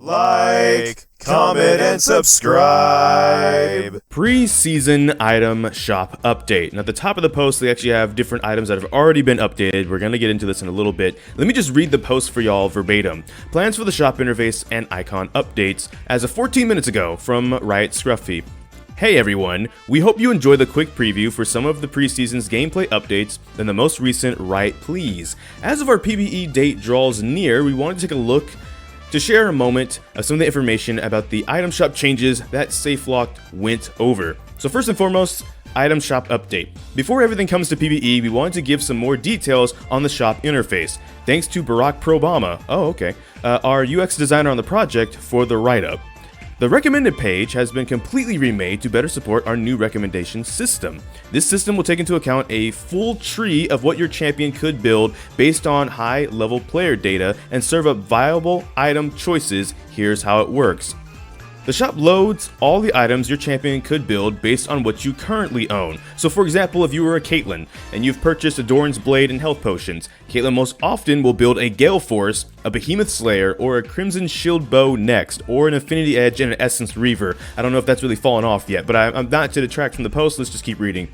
Like, comment, and subscribe. Preseason item shop update. And at the top of the post, they actually have different items that have already been updated. We're going to get into this in a little bit. Let me just read the post for y'all verbatim. Plans for the shop interface and icon updates as of 14 minutes ago from Riot Scruffy. Hey everyone, we hope you enjoy the quick preview for some of the preseason's gameplay updates and the most recent Riot Please. As of our PvE date draws near, we want to take a look to share a moment of some of the information about the item shop changes that SafeLocked went over. So first and foremost, item shop update. Before everything comes to PvE, we wanted to give some more details on the shop interface. Thanks to Barack Probama, our UX designer on the project for the write-up. The recommended page has been completely remade to better support our new recommendation system. This system will take into account a full tree of what your champion could build based on high-level player data and serve up viable item choices. Here's how it works. The shop loads all the items your champion could build based on what you currently own. So for example, if you were a Caitlyn and you've purchased a Doran's Blade and health potions, Caitlyn most often will build a Gale Force, a Behemoth Slayer, or a Crimson Shield Bow next, or an Affinity Edge and an Essence Reaver. I don't know if that's really fallen off yet, but I'm not to detract from the post, let's just keep reading.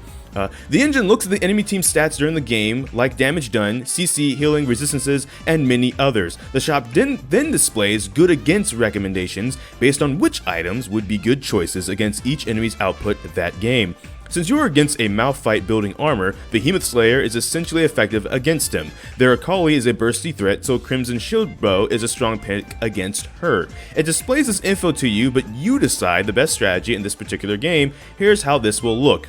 The engine looks at the enemy team's stats during the game, like damage done, CC, healing, resistances, and many others. The shop then displays good against recommendations based on which items would be good choices against each enemy's output that game. Since you are against a Malphite building armor, Behemoth Slayer is essentially effective against him. Their Akali is a bursty threat, so Crimson Shield Bow is a strong pick against her. It displays this info to you, but you decide the best strategy in this particular game. Here's how this will look.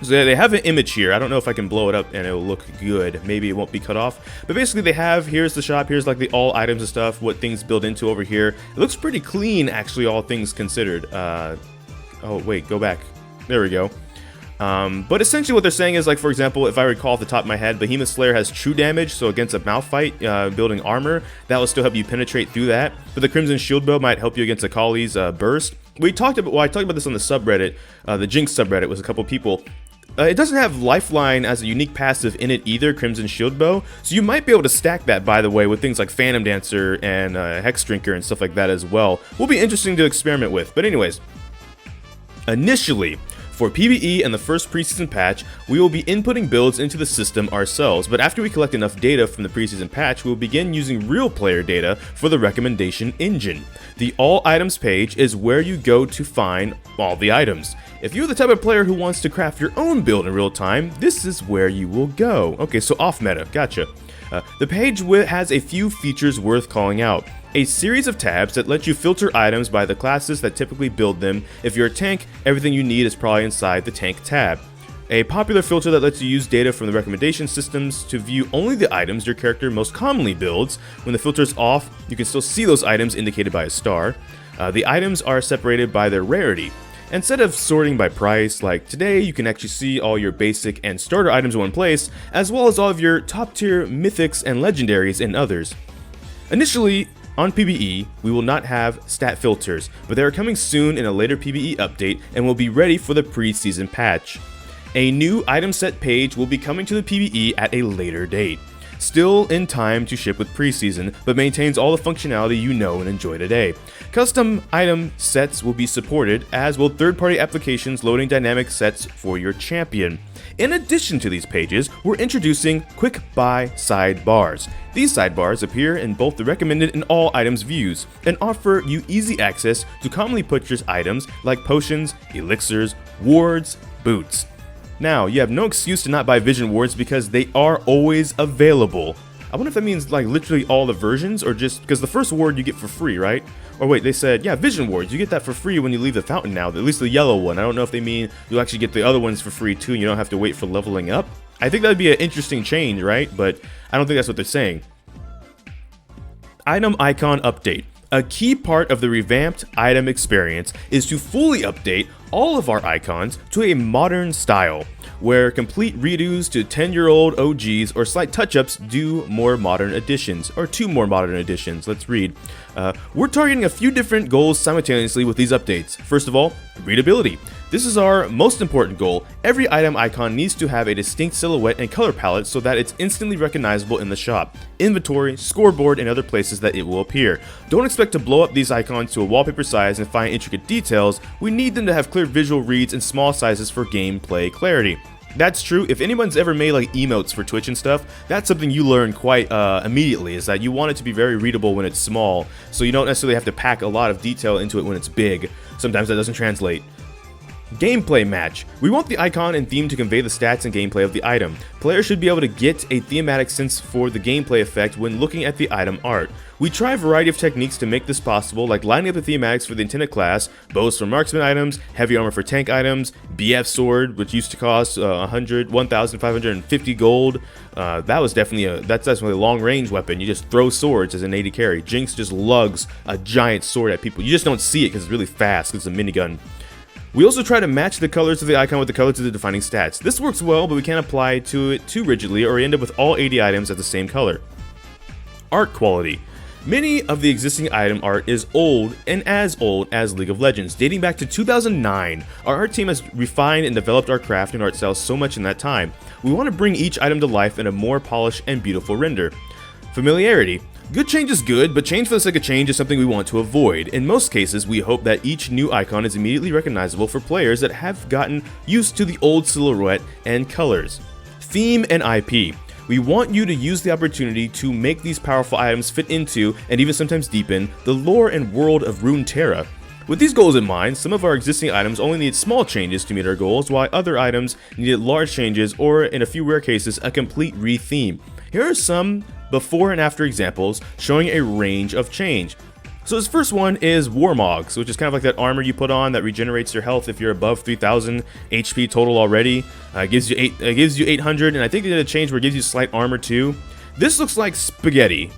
So they have an image here. I don't know if I can blow it up and it'll look good. Maybe it won't be cut off. But basically they have, here's the shop, here's like the all items and stuff, what things build into over here. It looks pretty clean, actually, all things considered. Oh, wait, go back. There we go. But essentially what they're saying is, like, for example, if I recall off the top of my head, Behemoth Slayer has true damage, so against a Malphite building armor, that will still help you penetrate through that. But the Crimson Shield Bow might help you against Akali's burst. I talked about this on the subreddit, the Jinx subreddit, with a couple people. It doesn't have Lifeline as a unique passive in it either, Crimson Shield Bow, so you might be able to stack that, by the way, with things like Phantom Dancer and Hex Drinker and stuff like that as well. Will be interesting to experiment with. But anyways, initially, for PvE and the first preseason patch, we will be inputting builds into the system ourselves, but after we collect enough data from the preseason patch, we will begin using real player data for the recommendation engine. The All Items page is where you go to find all the items. If you're the type of player who wants to craft your own build in real time, this is where you will go. Okay, so off meta, gotcha. The page has a few features worth calling out. A series of tabs that let you filter items by the classes that typically build them. If you're a tank, everything you need is probably inside the tank tab. A popular filter that lets you use data from the recommendation systems to view only the items your character most commonly builds. When the filter is off, you can still see those items indicated by a star. The items are separated by their rarity. Instead of sorting by price, like today, you can actually see all your basic and starter items in one place, as well as all of your top tier mythics and legendaries in others. Initially, on PvE, we will not have stat filters, but they are coming soon in a later PvE update and will be ready for the preseason patch. A new item set page will be coming to the PvE at a later date. Still in time to ship with preseason, but maintains all the functionality you know and enjoy today. Custom item sets will be supported, as will third-party applications loading dynamic sets for your champion. In addition to these pages, we're introducing quick buy sidebars. These sidebars appear in both the recommended and all items views, and offer you easy access to commonly purchased items like potions, elixirs, wards, boots. Now, you have no excuse to not buy Vision Wards because they are always available. I wonder if that means like literally all the versions, or just because the first ward you get for free, right? Or wait, they said, yeah, Vision Wards, you get that for free when you leave the fountain now, at least the yellow one. I don't know if they mean you'll actually get the other ones for free too and you don't have to wait for leveling up. I think that'd be an interesting change, right? But I don't think that's what they're saying. Item icon update. A key part of the revamped item experience is to fully update all of our icons to a modern style, where complete redos to 10-year-old OGs or slight touch-ups do more modern additions, or 2 more modern additions. Let's read. We're targeting a few different goals simultaneously with these updates. First of all, Readability. This is our most important goal. Every item icon needs to have a distinct silhouette and color palette so that it's instantly recognizable in the shop, inventory, scoreboard, and other places that it will appear. Don't expect to blow up these icons to a wallpaper size and find intricate details. We need them to have clear visual reads and small sizes for gameplay clarity. That's true. If anyone's ever made like emotes for Twitch and stuff, that's something you learn quite immediately, is that you want it to be very readable when it's small, so you don't necessarily have to pack a lot of detail into it when it's big. Sometimes that doesn't translate. Gameplay match. We want the icon and theme to convey the stats and gameplay of the item. Players should be able to get a thematic sense for the gameplay effect when looking at the item art. We try a variety of techniques to make this possible, like lining up the thematics for the intended class, bows for marksman items, heavy armor for tank items, BF sword, which used to cost 1,550 gold. That's definitely a long range weapon. You just throw swords as an AD carry. Jinx just lugs a giant sword at people. You just don't see it because it's really fast because it's a minigun. We also try to match the colors of the icon with the colors of the defining stats. This works well, but we can't apply to it too rigidly or end up with all 80 items at the same color. Art quality. Many of the existing item art is old and as old as League of Legends, dating back to 2009. Our art team has refined and developed our craft and art styles so much in that time. We want to bring each item to life in a more polished and beautiful render. Familiarity. Good change is good, but change for the sake of change is something we want to avoid. In most cases, we hope that each new icon is immediately recognizable for players that have gotten used to the old silhouette and colors. Theme and IP. We want you to use the opportunity to make these powerful items fit into, and even sometimes deepen, the lore and world of Runeterra. With these goals in mind, some of our existing items only need small changes to meet our goals, while other items needed large changes or, in a few rare cases, a complete re-theme. Here are some before and after examples showing a range of change. So this first one is Warmogs, which is kind of like that armor you put on that regenerates your health if you're above 3,000 HP total already. It gives you 800, and I think they did a change where it gives you slight armor too. This looks like spaghetti.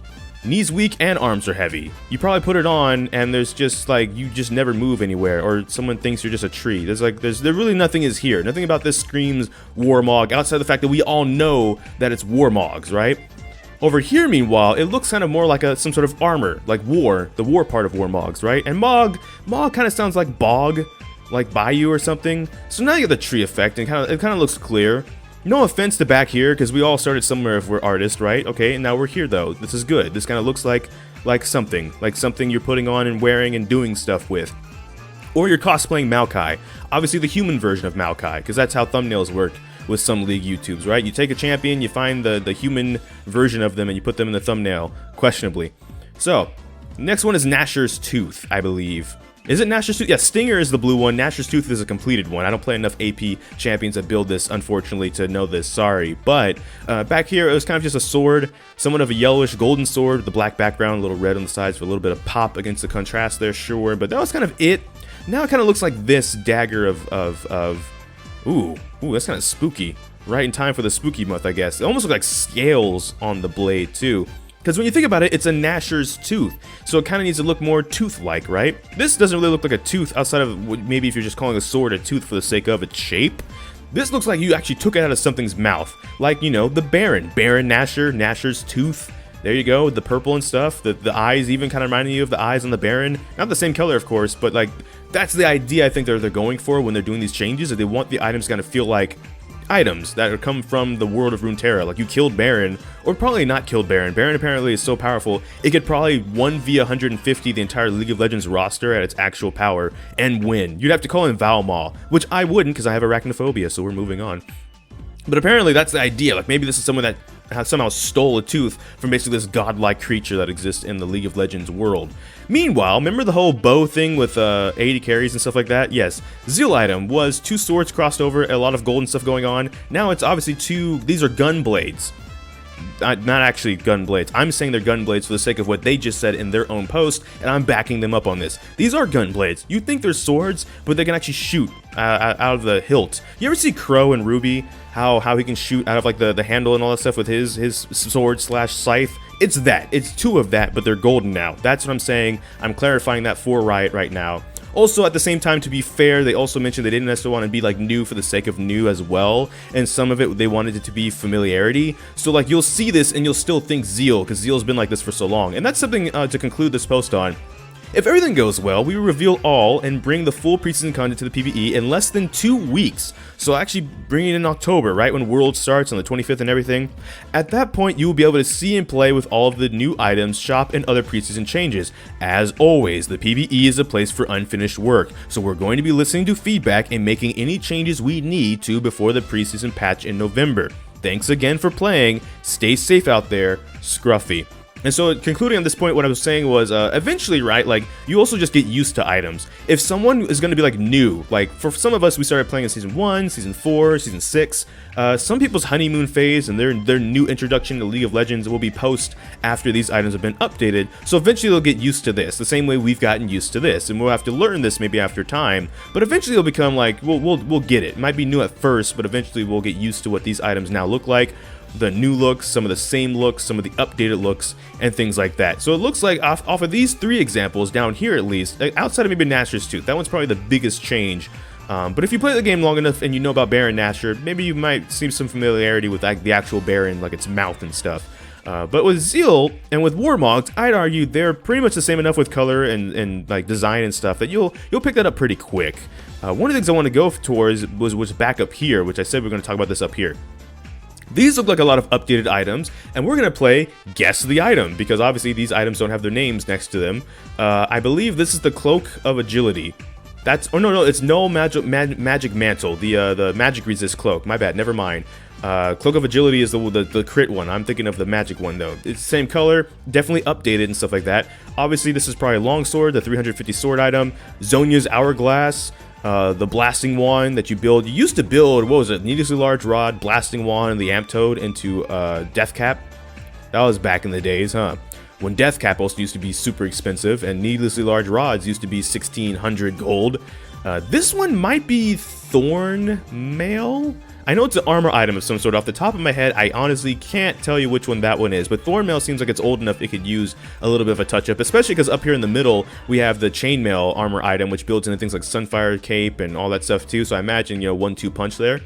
Knees weak and arms are heavy. You probably put it on and there's just like, you just never move anywhere, or someone thinks you're just a tree. There really nothing is here. Nothing about this screams Warmog outside the fact that we all know that it's Warmogs, right? Over here, meanwhile, it looks kind of more like some sort of armor, like war, the war part of Warmogs, right? And Mog kind of sounds like bog, like bayou or something. So now you get the tree effect, and it kind of looks clear. No offense to back here, because we all started somewhere if we're artists, right? Okay, and now we're here though. This is good. This kind of looks like something you're putting on and wearing and doing stuff with. Or you're cosplaying Maokai. Obviously the human version of Maokai, because that's how thumbnails work with some League YouTubes, right? You take a champion, you find the human version of them, and you put them in the thumbnail, questionably. So, next one is Nashor's Tooth, I believe. Is it Nashor's Tooth? Yeah, Stinger is the blue one. Nashor's Tooth is a completed one. I don't play enough AP champions that build this, unfortunately, to know this. Sorry. But back here, it was kind of just a sword, somewhat of a yellowish golden sword with the black background, a little red on the sides for a little bit of pop against the contrast there, sure. But that was kind of it. Now it kind of looks like this dagger of Ooh, that's kind of spooky. Right in time for the spooky month, I guess. It almost looks like scales on the blade, too. Because when you think about it, it's a Nashor's Tooth. So it kind of needs to look more tooth-like, right? This doesn't really look like a tooth outside of maybe if you're just calling a sword a tooth for the sake of its shape. This looks like you actually took it out of something's mouth. Like, you know, the Baron. Baron Nashor, Nashor's Tooth. There you go, with the purple and stuff. The eyes even kind of reminding you of the eyes on the Baron. Not the same color, of course, but like, that's the idea I think they're going for when they're doing these changes. That they want the items to kind of feel like items that come from the world of Runeterra. Like you killed Baron, or probably not killed Baron. Baron apparently is so powerful, it could probably 1v150 the entire League of Legends roster at its actual power and win. You'd have to call in Valmaw, which I wouldn't because I have arachnophobia, so we're moving on. But apparently that's the idea. Like maybe this is someone that somehow stole a tooth from basically this godlike creature that exists in the League of Legends world. Meanwhile, remember the whole bow thing with 80 carries and stuff like that? Yes. Zeal item was 2 swords crossed over, a lot of golden stuff going on. Now it's obviously 2, these are gun blades. Not actually gun blades. I'm saying they're gun blades for the sake of what they just said in their own post, and I'm backing them up on this. These are gun blades. You think they're swords, but they can actually shoot out of the hilt. You ever see Crow and Ruby? How he can shoot out of like the handle and all that stuff with his sword slash scythe? It's that. It's 2 of that, but they're golden now. That's what I'm saying. I'm clarifying that for Riot right now. Also, at the same time, to be fair, they also mentioned they didn't necessarily want to be like new for the sake of new as well, and some of it they wanted it to be familiarity. So like you'll see this and you'll still think Zeal, because Zeal's been like this for so long. And that's something to conclude this post on. If everything goes well, we will reveal all and bring the full preseason content to the PvE in less than 2 weeks. So actually bring it in October, right when World starts on the 25th and everything. At that point, you will be able to see and play with all of the new items, shop, and other preseason changes. As always, the PvE is a place for unfinished work, so we're going to be listening to feedback and making any changes we need to before the preseason patch in November. Thanks again for playing. Stay safe out there, Scruffy. And so concluding on this point, what I was saying was eventually, right, like you also just get used to items. If someone is going to be like new, like for some of us, we started playing in season 1, season 4, season 6. Some people's honeymoon phase and their new introduction to League of Legends will be post after these items have been updated. So eventually they'll get used to this, the same way we've gotten used to this, and we'll have to learn this maybe after time. But eventually it'll become like we'll get it. It might be new at first, but eventually we'll get used to what these items now look like. The new looks, some of the same looks, some of the updated looks, and things like that. So it looks like off of these 3 examples down here, at least, outside of maybe Nashor's Tooth, that one's probably the biggest change. But if you play the game long enough and you know about Baron Nashor, maybe you might see some familiarity with like the actual Baron, like its mouth and stuff. But with Zeal and with Warmogs, I'd argue they're pretty much the same enough with color and like design and stuff that you'll pick that up pretty quick. One of the things I want to go towards was back up here, which I said we're going to talk about this up here. These look like a lot of updated items, and we're going to play Guess the Item, because obviously these items don't have their names next to them. I believe this is the Cloak of Agility. That's, oh no, it's no magic mantle, the magic resist cloak, my bad, never mind. Cloak of Agility is the crit one. I'm thinking of the magic one though. It's the same color, definitely updated and stuff like that. Obviously this is probably Longsword, the 350 sword item, Zhonya's Hourglass, the blasting wand that you build. You used to build, what was it, needlessly large rod, blasting wand, and the amp toad into death cap. That was back in the days, huh? When death cap also used to be super expensive, and needlessly large rods used to be 1600 gold. This one might be Thorn Mail. I know it's an armor item of some sort. Off the top of my head, I honestly can't tell you which one that one is, but Thornmail seems like it's old enough it could use a little bit of a touch-up, especially because up here in the middle, we have the Chainmail armor item, which builds into things like Sunfire Cape and all that stuff too, so I imagine, you know, 1-2 punch there.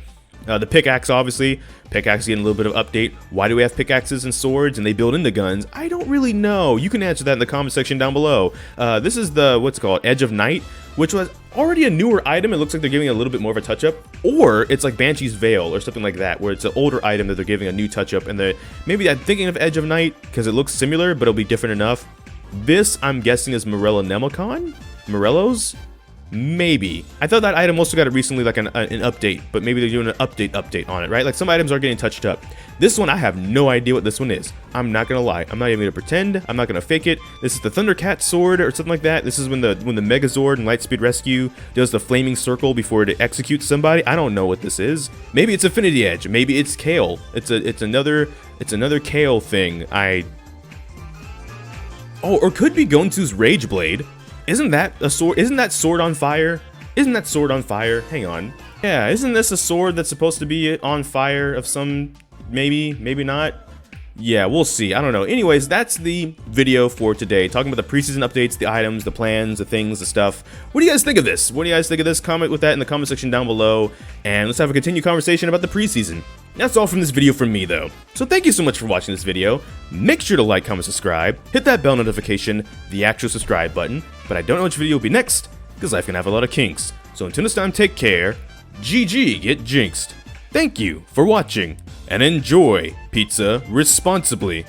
The pickaxe, obviously. Pickaxe getting a little bit of update. Why do we have pickaxes and swords and they build into guns? I don't really know. You can answer that in the comment section down below. This is the, what's it called, Edge of Night, which was already a newer item. It looks like they're giving it a little bit more of a touch-up. Or it's like Banshee's Veil or something like that, where it's an older item that they're giving a new touch-up. And maybe I'm thinking of Edge of Night because it looks similar, but it'll be different enough. This, I'm guessing, is Morello Nemicon? Morello's? Maybe. I thought that item also got recently like an update, but maybe they're doing an update on it, right? Like some items are getting touched up. This one, I have no idea what this one is. I'm not gonna lie. I'm not even gonna pretend. I'm not gonna fake it. This is the Thundercat sword or something like that. This is when the Megazord and Lightspeed Rescue does the flaming circle before it executes somebody. I don't know what this is. Maybe it's Affinity Edge. Maybe it's Kale. It's another Kale thing. Oh, or could be Gonzu's Rage Blade. Isn't that a sword? Isn't that sword on fire? Isn't that sword on fire? Hang on. Yeah, isn't this a sword that's supposed to be on fire of some, maybe not? Yeah, we'll see. I don't know. Anyways, that's the video for today. Talking about the preseason updates, the items, the plans, the things, the stuff. What do you guys think of this? What do you guys think of this? Comment with that in the comment section down below. And let's have a continued conversation about the preseason. That's all from this video from me, though. So thank you so much for watching this video. Make sure to like, comment, subscribe. Hit that bell notification, the actual subscribe button. But I don't know which video will be next, because life can have a lot of kinks. So until next time, take care. ggGetJinxed. Thank you for watching, and enjoy pizza responsibly.